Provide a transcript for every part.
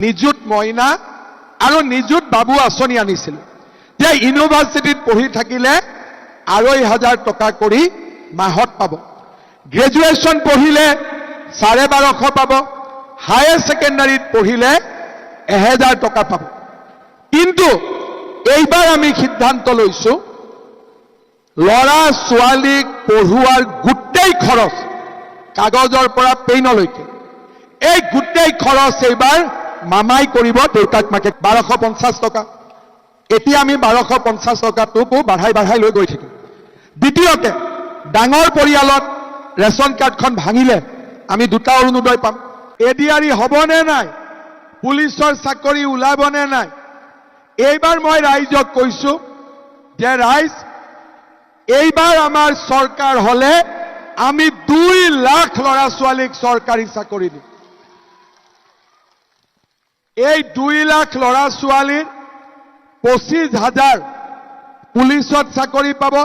নিযুত মইনা আৰু নিযুত বাবু আঁচনি আনিছিল যে ইউনিভাৰ্চিটিত পঢ়ি থাকিলে ২,৫০০ টকা কৰি মাহত পাব, গ্ৰেজুৱেশ্যন পঢ়িলে ১২৫০ পাব, হায়াৰ ছেকেণ্ডাৰীত পঢ়িলে ১,০০০ টকা পাব। কিন্তু এইবাৰ আমি সিদ্ধান্ত লৈছো ল'ৰা ছোৱালীক পঢ়ুৱাৰ গোটেই খৰচ কাগজৰ পৰা পেইনলৈকে এই গোটেই খৰচ এইবাৰ মামাই কৰিব, দেউতাক মাকে ১২৫০ টকা। এতিয়া আমি ১২৫০ টকাটোকো বাঢ়াই লৈ গৈ থাকিম। দ্বিতীয়তে ডাঙৰ পৰিয়ালত ৰেচন কাৰ্ডখন ভাঙিলে আমি ২টা অৰুণোদয় পাম। এডিআৰি হ'বনে নাই, পুলিচৰ চাকৰি ওলাবনে নাই, এইবাৰ মই ৰাইজক কৈছো যে ৰাইজ এইবাৰ আমাৰ চৰকাৰ হলে আমি ২ লাখ ল'ৰা ছোৱালীক চৰকাৰী চাকৰি দিম। এই ২ লাখ ল'ৰা ছোৱালীৰ ২৫,০০০ পুলিচত চাকৰি পাব,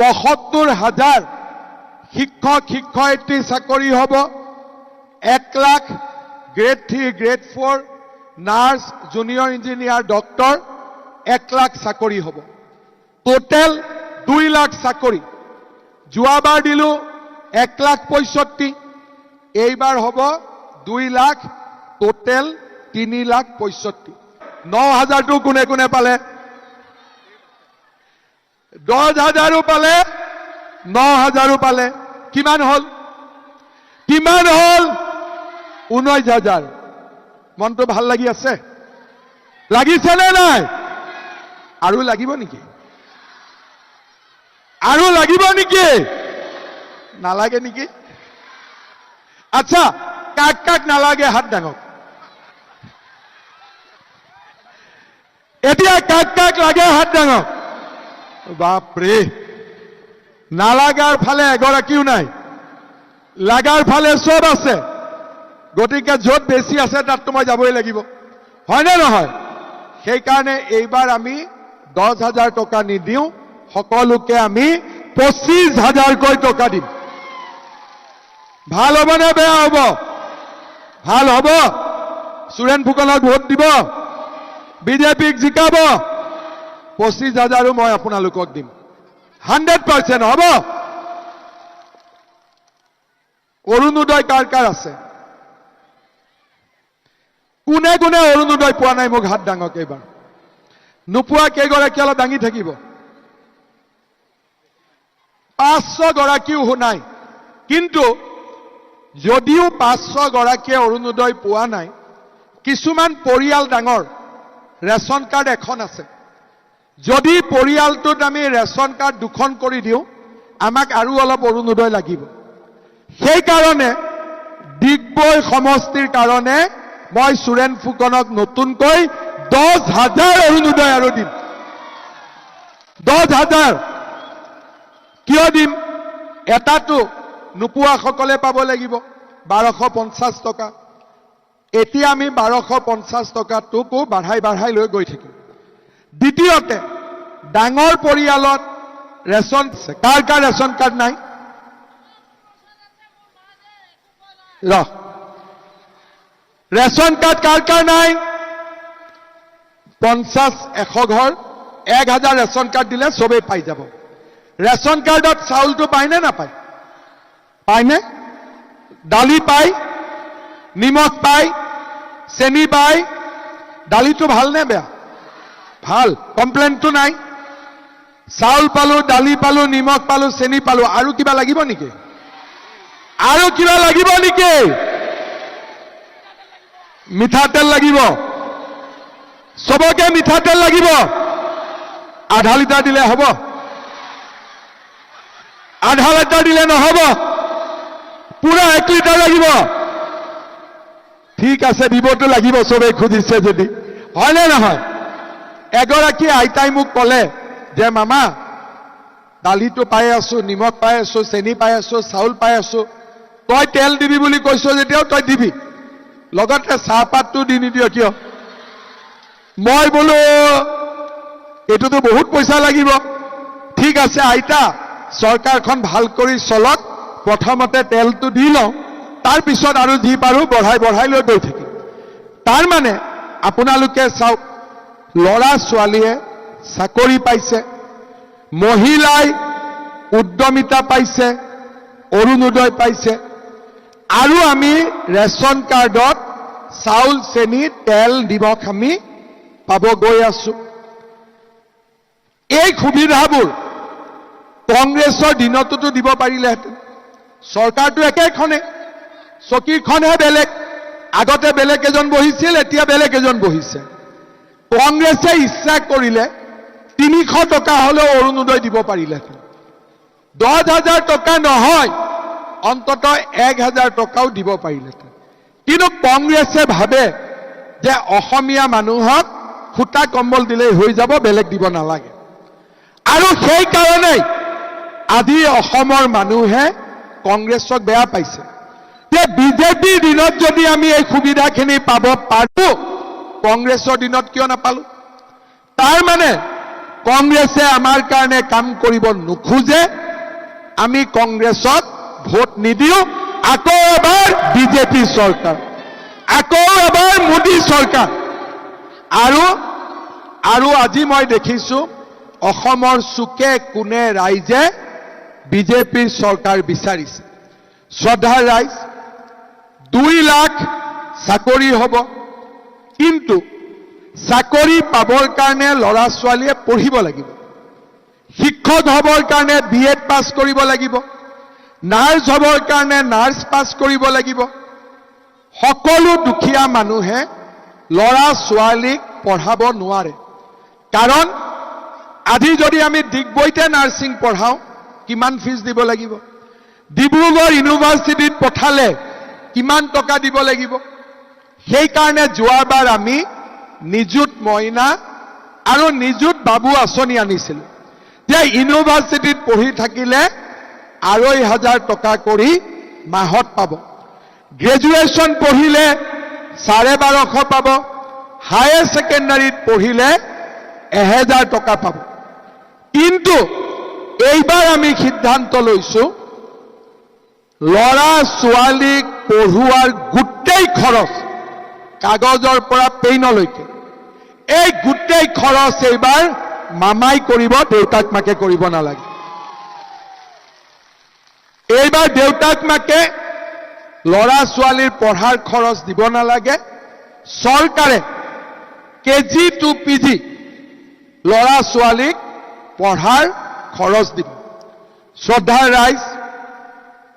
৭৫,০০০ শিক্ষক শিক্ষয়িত্ৰী চাকৰি হ'ব, ১ lakh grade 3 grade 4 nurse junior engineer doctor ১ lakh চাকৰি হ'ব। টোটেল ২ লাখ চাকৰি। যোৱাবাৰ দিলো ১,৬৫,০০০, এইবাৰ হ'ব ২ লাখ, টোটেল ৩,৬৫,০০০। ৯,০০০টো কোনে কোনে পালে? ১০,০০০ও পালে, ৯,০০০ও পালে। কিমান হল? ১৯,০০০। মনটো ভাল লাগি আছে? লাগিছে নে নাই? আৰু লাগিব নেকি? আৰু লাগিব নেকি? নালাগে নেকি? আচ্ছা, কাক কাক নালাগে হাত দাঙক। এতিয়া কাক কাক লাগে হাত দাঙক। বাপৰে, নালাগাৰ ফালে এগৰাকীও নাই, লাগাৰ ফালে চব আছে। গতিকে য'ত বেছি আছে তাততো মই যাবই লাগিব, হয়নে নহয়? সেইকাৰণে এইবাৰ আমি ১০,০০০ টকা নিদিওঁ, সকলোকে আমি ২৫,০০০কৈ টকা দিম। ভাল হ'ব নে বেয়া হ'ব? ভাল হ'ব। সুৰেন ফুকনক ভোট দিব, বিজেপিক জিকাব, ২৫,০০০ও মই আপোনালোকক দিম। 100% হ'ব। অৰুণোদয় কাৰ কাৰ আছে? কোনে কোনে অৰুণোদয় পোৱা নাই মোক হাত দাঙক এইবাৰ। নোপোৱা কেইগৰাকী অলপ দাঙি থাকিব। ৫০০ গৰাকীও নাই। কিন্তু যদিও ৫০০ গৰাকীয়ে অৰুণোদয় পোৱা নাই, কিছুমান পৰিয়াল ডাঙৰ, ৰেচন কাৰ্ড এখন আছে। যদি পৰিয়ালটোত আমি ৰেচন কাৰ্ড ২খন কৰি দিওঁ, আমাক আৰু অলপ অৰুণোদয় লাগিব। সেইকাৰণে ডিগবৈ সমষ্টিৰ কাৰণে মই সুৰেন ফুকনক নতুনকৈ ১০,০০০ অৰুণোদয় আৰু দিম। ১০,০০০ কিয় দিম? এটাটো নোপোৱাসকলে পাব লাগিব ১২৫০ টকা। এতিয়া আমি ১২৫০ টকাটোকো বাঢ়াই লৈ গৈ থাকিম। দ্বিতীয়তে ডাঙৰ পৰিয়ালত ৰেচন, কাৰ কাৰ ৰেচন কাৰ্ড নাই? ৰেচন কাৰ্ড কাৰ কাৰ নাই? ৫০-১০০ ঘৰ ১,০০০ ৰেচন কাৰ্ড দিলে চবেই পাই যাব। ৰেচন কাৰ্ডত চাউলটো পায়নে নাপায়? পায়নে? দালি পায়, নিমখ পায়, চেনি পায়। দালিটো ভালনে বেয়া? ভাল, কমপ্লেইনটো নাই। চাউল পালো, দালি পালো, নিমখ পালো, চেনি পালো। আৰু কিবা লাগিব নেকি? আৰু কিবা লাগিব নেকি? মিঠাতেল লাগিব, চবকে মিঠাতেল লাগিব। আধা লিটাৰ দিলে হ'ব? আধা লিটাৰ দিলে নহ'ব, পুৰা ১ লিটাৰ লাগিব। ঠিক আছে, দিবতো লাগিব, চবেই খুজিছে যদি, হয়নে নহয়? এগৰাকী আইতাই মোক ক'লে যে মামা, দালিটো পাই আছো, নিমখ পাই আছো, চেনি পাই আছো, চাউল পাই আছো, তই তেল দিবি বুলি কৈছ যেতিয়াও তই দিবি, লগতে চাহপাতটো দি নিদিয় কিয়? মই বোলো এইটোতো বহুত পইচা লাগিব। ঠিক আছে আইতা, চৰকাৰখন ভাল কৰি চলক, প্ৰথমতে তেলটো দি লওঁ, তাৰ পিছত আৰু যি পাৰো বঢ়াই লৈ গৈ থাকিম। তাৰ মানে আপোনালোকে চাওক, ল'ৰা ছোৱালীয়ে চাকৰি পাইছে, মহিলাই উদ্যমিতা পাইছে, অৰুণোদয় পাইছে, আৰু আমি ৰেচন কাৰ্ডত চাউল, চেনি, তেল, নিমখ আমি পাব গৈ আছো। এই সুবিধাবোৰ কংগ্ৰেছৰ দিনতো দিব পাৰিলেহেঁতেন। চৰকাৰটো একেখনে, চকীখনহে বেলেগ। আগতে বেলেগ এজন বহিছিল, এতিয়া বেলেগ এজন বহিছে। কংগ্ৰেছে ইচ্ছা কৰিলে 300 টকা হলেও অৰুণোদয় দিব পাৰিলেহেঁতেন। 10,000 টকা নহয়, অন্তত 1,000 টকাও দিব পাৰিলেহেঁতেন। কিন্তু কংগ্ৰেছে ভাবে যে অসমীয়া মানুহক খুটা কম্বল দিলেই হৈ যাব, বেলেগ দিব নালাগে। আৰু সেইকাৰণেই আজি অসমৰ মানুহে কংগ্ৰেছক বেয়া পাইছে। যে বিজেপিৰ দিনত যদি আমি এই সুবিধাখিনি পাব পাৰো, কংগ্ৰেছৰ দিনত কিয় নাপালো? তাৰ মানে কংগ্ৰেছে আমাৰ কাৰণে কাম কৰিব নোখোজে, আমি কংগ্ৰেছক ভোট নিদিওঁ। আকৌ এবাৰ বিজেপি চৰকাৰ, আকৌ এবাৰ মোদী চৰকাৰ। আৰু আজি মই দেখিছো অসমৰ চুকে কোণে ৰাইজে বিজেপিৰ চৰকাৰ বিচাৰিছে। শ্ৰদ্ধাৰ ৰাইজ, 2 লাখ চাকৰি হ'ব, কিন্তু চাকৰি পাবৰ কাৰণে ল'ৰা ছোৱালীয়ে পঢ়িব লাগিব। শিক্ষক হ'বৰ কাৰণে BEd পাছ কৰিব লাগিব, নাৰ্ছ হ'বৰ কাৰণে নাৰ্ছ পাছ কৰিব লাগিব। সকলো দুখীয়া মানুহে ল'ৰা ছোৱালীক পঢ়াব নোৱাৰে। কাৰণ আজি যদি আমি ডিগবৈতে নাৰ্ছিং পঢ়াওঁ, কিমান ফিজ দিব লাগিব? ডিব্ৰুগড় ইউনিভাৰ্চিটিত পঠালে কিমান টকা দিব লাগিব? সেইকাৰণে যোৱাবাৰ আমি নিযুত মইনা আৰু নিযুত বাবু আঁচনি আনিছিলোঁ, যে ইউনিভাৰ্চিটিত পঢ়ি থাকিলে 2,500 টকা কৰি মাহত পাব। গ্ৰেজুৱেশ্যন পঢ়িলে 1250 পাব, হায়াৰ ছেকেণ্ডাৰীত পঢ়িলে 1,000 টকা পাব। কিন্তু এইবাৰ আমি সিদ্ধান্ত লৈছো, ল'ৰা ছোৱালীক পঢ়ুৱাৰ গোটেই খৰচ, কাগজৰ পৰা পেইনলৈকে, এই গোটেই খৰচ এইবাৰ মামাই কৰিব, দেউতাক মাকে কৰিব নালাগে। এইবাৰ দেউতাক মাকে ল'ৰা ছোৱালীৰ পঢ়াৰ খৰচ দিব নালাগে। চৰকাৰে KG to PG ল'ৰা ছোৱালীক পঢ়াৰ খৰচ দিব। শ্ৰদ্ধাৰ ৰাইজ,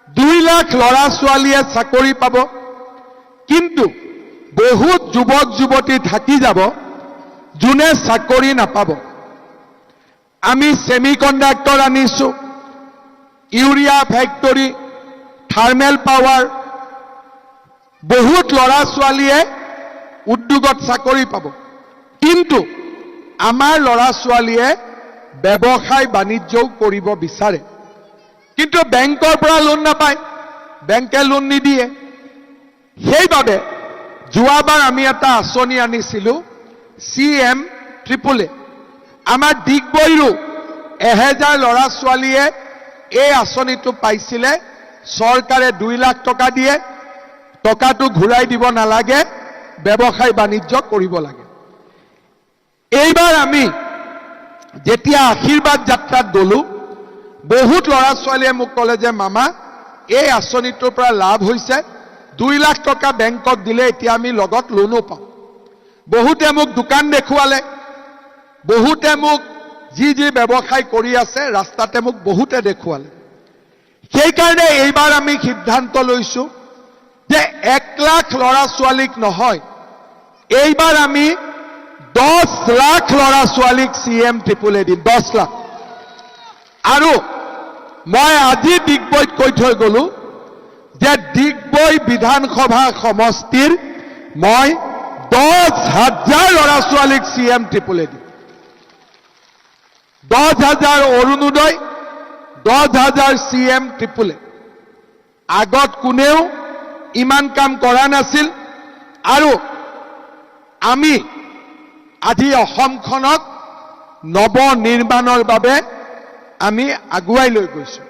2 লাখ ল'ৰা ছোৱালীয়ে চাকৰি পাব, কিন্তু বহুত যুৱক যুৱতী থাকি যাব যোনে চাকৰি নাপাব। আমি ছেমিকণ্ডাক্টৰ আনিছো, ইউৰিয়া ফেক্টৰী, থাৰ্মেল পাৱাৰ, বহুত ল'ৰা ছোৱালীয়ে উদ্যোগত চাকৰি পাব। কিন্তু আমাৰ ল'ৰা ছোৱালীয়ে ব্যৱসায় বাণিজ্যও কৰিব বিচাৰে, কিন্তু বেংকৰ পৰা লোন নাপায়, বেংকে লোন নিদিয়ে। সেইবাবে যোৱাবাৰ আমি এটা আঁচনি আনিছিলোঁ, CM AAA। আমাৰ ডিগবৈৰো 1000 ল'ৰা ছোৱালীয়ে এই আঁচনিটো পাইছিলে। চৰকাৰে 2 লাখ টকা দিয়ে, টকাটো ঘূৰাই দিব নালাগে, ব্যৱসায় বাণিজ্য কৰিব লাগে। এইবাৰ আমি যেতিয়া আশীৰ্বাদ যাত্ৰাত গলো, বহুত ল'ৰা ছোৱালীয়ে মোক ক'লে যে মামা, এই আঁচনিটোৰ পৰা লাভ হৈছে, 2 লাখ টকা বেংকক দিলে এতিয়া আমি লগত লোনো পাওঁ। বহুতে মোক দোকান দেখুৱালে, বহুতে মোক যি ব্যৱসায় কৰি আছে ৰাস্তাতে মোক বহুতে দেখুৱালে। সেইকাৰণে এইবাৰ আমি সিদ্ধান্ত লৈছো যে 1 লাখ ল'ৰা ছোৱালীক নহয়, এইবাৰ আমি 10 লাখ ল'ৰা ছোৱালীক CM AAA দিম, 10 লাখ। আৰু মই আজি ডিগবৈত কৈ থৈ গলো যে ডিগবৈ বিধানসভা সমষ্টিৰ মই 10,000 ল'ৰা ছোৱালীক CM AAA দিম। 10,000 অৰুণোদয়, 10,000 CM AAA। আগত কোনেও ইমান কাম কৰা নাছিল। আৰু আমি আজি অসমখনক নৱ নিৰ্মাণৰ বাবে আমি আগুৱাই লৈ গৈছো।